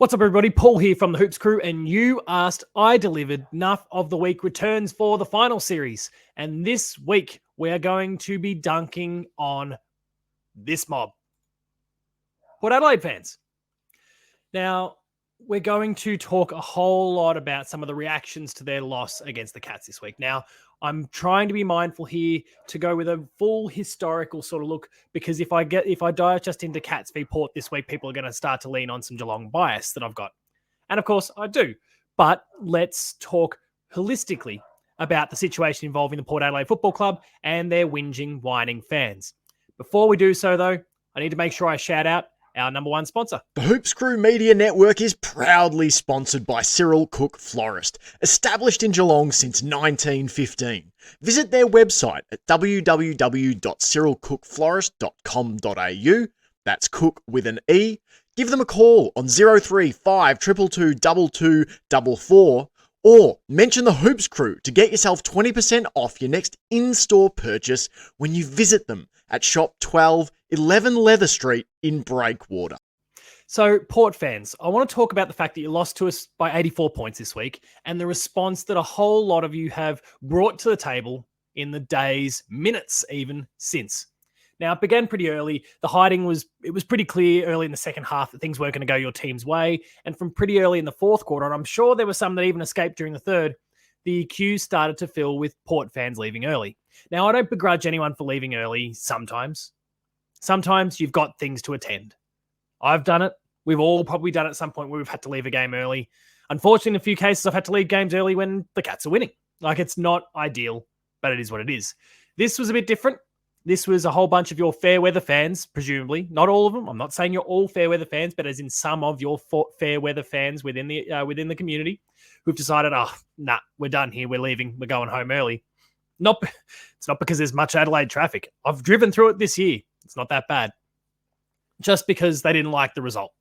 What's up, everybody? Paul here from the Hoops Crew, and you asked, I delivered. Nuff of the Week returns for the final series. And this week, we are going to be dunking on this mob. Port Adelaide fans. Now, we're going to talk a whole lot about some of the reactions to their loss against the Cats this week. Now, I'm trying to be mindful here to go with a full historical sort of look, because if I dive just into Cats v Port this week, people are going to start to lean on some Geelong bias that I've got. And of course I do. But let's talk holistically about the situation involving the Port Adelaide Football Club and their whinging, whining fans. Before we do so, though, I need to make sure I shout out our number one sponsor. The Hoops Crew Media Network is proudly sponsored by Cyril Cook Florist, established in Geelong since 1915. Visit their website at www.cyrilcookflorist.com.au. That's Cook with an E. Give them a call on 035 222 2244 or mention the Hoops Crew to get yourself 20% off your next in-store purchase when you visit them at Shop 12, 11 Leather Street in Breakwater. So, Port fans, I want to talk about the fact that you lost to us by 84 points this week and the response that a whole lot of you have brought to the table in the days, minutes even, since. Now, it began pretty early. The hiding was pretty clear early in the second half that things weren't going to go your team's way. And from pretty early in the fourth quarter, and I'm sure there were some that even escaped during the third, the queues started to fill with Port fans leaving early. Now, I don't begrudge anyone for leaving early sometimes. Sometimes you've got things to attend. I've done it. We've all probably done it at some point where we've had to leave a game early. Unfortunately, in a few cases, I've had to leave games early when the Cats are winning. Like, it's not ideal, but it is what it is. This was a bit different. This was a whole bunch of your fair-weather fans, presumably. Not all of them. I'm not saying you're all fair-weather fans, but as in some of your fair-weather fans within the community who've decided, we're done here. We're leaving. We're going home early. It's not because there's much Adelaide traffic. I've driven through it this year. It's not that bad. Just because they didn't like the result.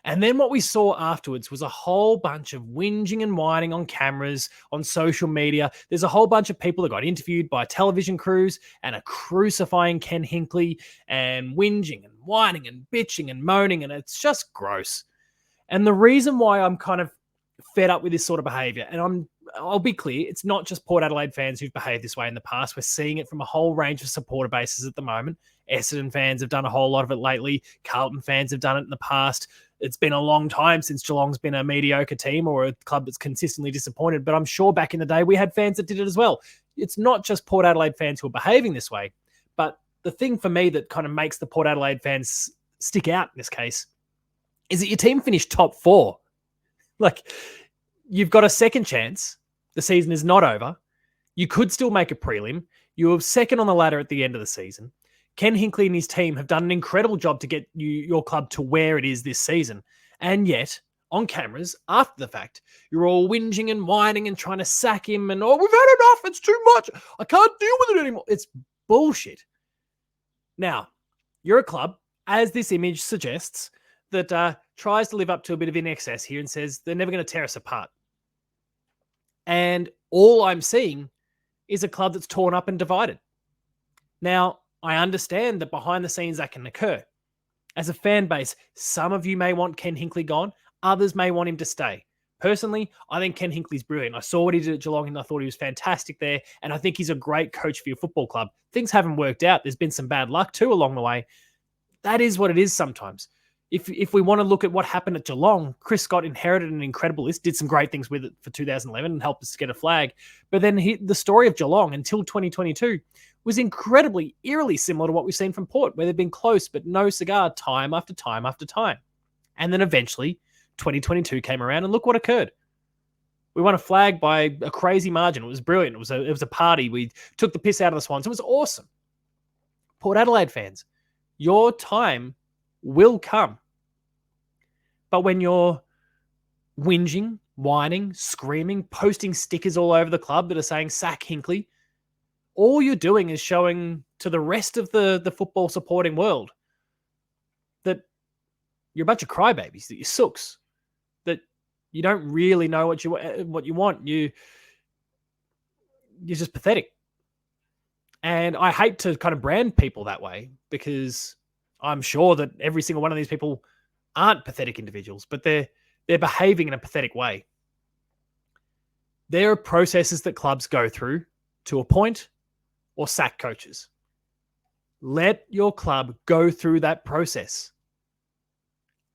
And then what we saw afterwards was a whole bunch of whinging and whining on cameras, on social media. There's a whole bunch of people that got interviewed by television crews and are crucifying Ken Hinkley and whinging and whining and bitching and moaning, and it's just gross. And the reason why I'm kind of fed up with this sort of behaviour, and I'll be clear, it's not just Port Adelaide fans who've behaved this way in the past. We're seeing it from a whole range of supporter bases at the moment. Essendon fans have done a whole lot of it lately. Carlton fans have done it in the past. It's been a long time since Geelong's been a mediocre team or a club that's consistently disappointed, but I'm sure back in the day we had fans that did it as well. It's not just Port Adelaide fans who are behaving this way, but the thing for me that kind of makes the Port Adelaide fans stick out in this case is that your team finished top 4. Like, you've got a second chance. The season is not over. You could still make a prelim. You were second on the ladder at the end of the season. Ken Hinkley and his team have done an incredible job to get your club to where it is this season. And yet, on cameras, after the fact, you're all whinging and whining and trying to sack him and, we've had enough. It's too much. I can't deal with it anymore. It's bullshit. Now, you're a club, as this image suggests, that tries to live up to a bit of in excess here and says they're never going to tear us apart. And all I'm seeing is a club that's torn up and divided. Now, I understand that behind the scenes that can occur. As a fan base, some of you may want Ken Hinkley gone. Others may want him to stay. Personally, I think Ken Hinkley's brilliant. I saw what he did at Geelong and I thought he was fantastic there. And I think he's a great coach for your football club. Things haven't worked out. There's been some bad luck too along the way. That is what it is sometimes. If we want to look at what happened at Geelong, Chris Scott inherited an incredible list, did some great things with it for 2011 and helped us to get a flag. But then the story of Geelong until 2022 was incredibly, eerily similar to what we've seen from Port, where they've been close but no cigar time after time after time. And then eventually 2022 came around and look what occurred. We won a flag by a crazy margin. It was brilliant. It was a party. We took the piss out of the Swans. It was awesome. Port Adelaide fans, your time will come. But when you're whinging, whining, screaming, posting stickers all over the club that are saying sack Hinkley, all you're doing is showing to the rest of the football supporting world that you're a bunch of crybabies, that you're sooks, that you don't really know what you want. You're just pathetic. And I hate to kind of brand people that way because I'm sure that every single one of these people aren't pathetic individuals, but they're they're behaving in a pathetic way. There are processes that clubs go through to appoint or sack coaches. Let your club go through that process.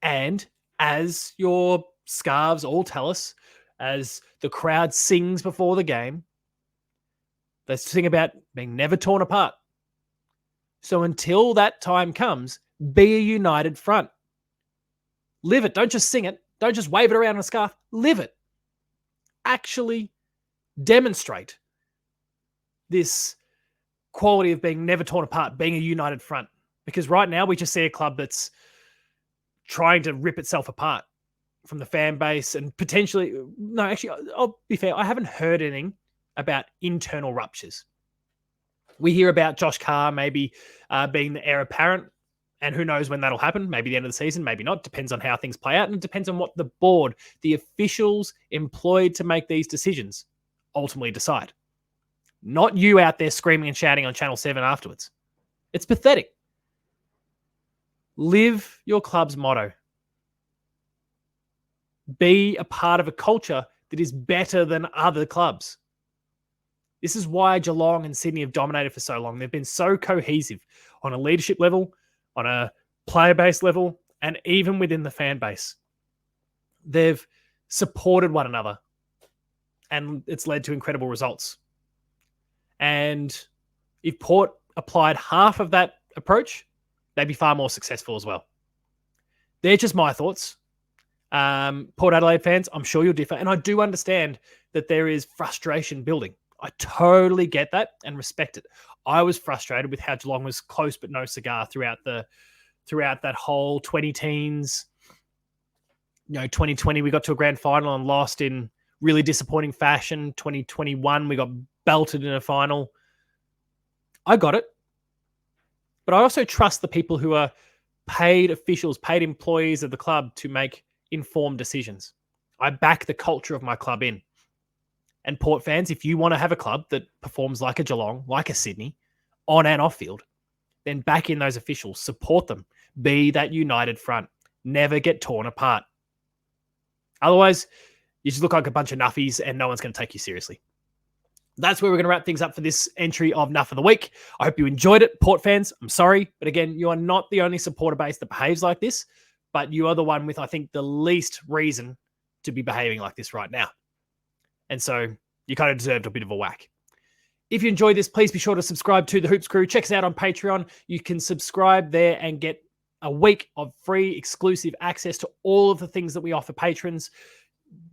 And as your scarves all tell us, as the crowd sings before the game, they sing about being never torn apart. So until that time comes, be a united front. Live it. Don't just sing it. Don't just wave it around in a scarf. Live it. Actually demonstrate this quality of being never torn apart, being a united front. Because right now we just see a club that's trying to rip itself apart from the fan base and potentially, no, actually, I'll be fair, I haven't heard anything about internal ruptures. We hear about Josh Carr maybe being the heir apparent, and who knows when that'll happen, maybe the end of the season, maybe not, depends on how things play out, and it depends on what the board, the officials employed to make these decisions, ultimately decide. Not you out there screaming and shouting on Channel 7 afterwards. It's pathetic. Live your club's motto. Be a part of a culture that is better than other clubs. This is why Geelong and Sydney have dominated for so long. They've been so cohesive on a leadership level, on a player base level, and even within the fan base. They've supported one another, and it's led to incredible results. And if Port applied half of that approach, they'd be far more successful as well. They're just my thoughts. Port Adelaide fans, I'm sure you'll differ. And I do understand that there is frustration building. I totally get that and respect it. I was frustrated with how Geelong was close but no cigar throughout that whole 20 teens. 2020 we got to a grand final and lost in really disappointing fashion. 2021 we got belted in a final. I got it. But I also trust the people who are paid officials, paid employees of the club to make informed decisions. I back the culture of my club in. And Port fans, if you want to have a club that performs like a Geelong, like a Sydney, on and off field, then back in those officials, support them, be that united front, never get torn apart. Otherwise, you just look like a bunch of nuffies and no one's going to take you seriously. That's where we're going to wrap things up for this entry of Nuff of the Week. I hope you enjoyed it. Port fans, I'm sorry, but again, you are not the only supporter base that behaves like this, but you are the one with, I think, the least reason to be behaving like this right now. And so you kind of deserved a bit of a whack. If you enjoyed this, please be sure to subscribe to the Hoops Crew. Check us out on Patreon. You can subscribe there and get a week of free exclusive access to all of the things that we offer patrons.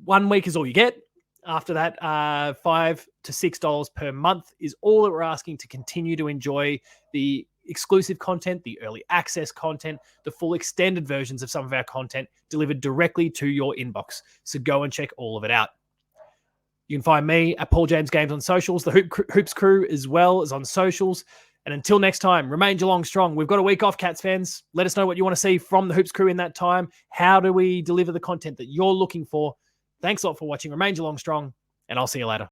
1 week is all you get. After that, $5 to $6 per month is all that we're asking to continue to enjoy the exclusive content, the early access content, the full extended versions of some of our content delivered directly to your inbox. So go and check all of it out. You can find me at Paul James Games on socials, the Hoops Crew as well as on socials. And until next time, remain Geelong strong. We've got a week off, Cats fans. Let us know what you want to see from the Hoops Crew in that time. How do we deliver the content that you're looking for? Thanks a lot for watching. Remain Geelong strong, and I'll see you later.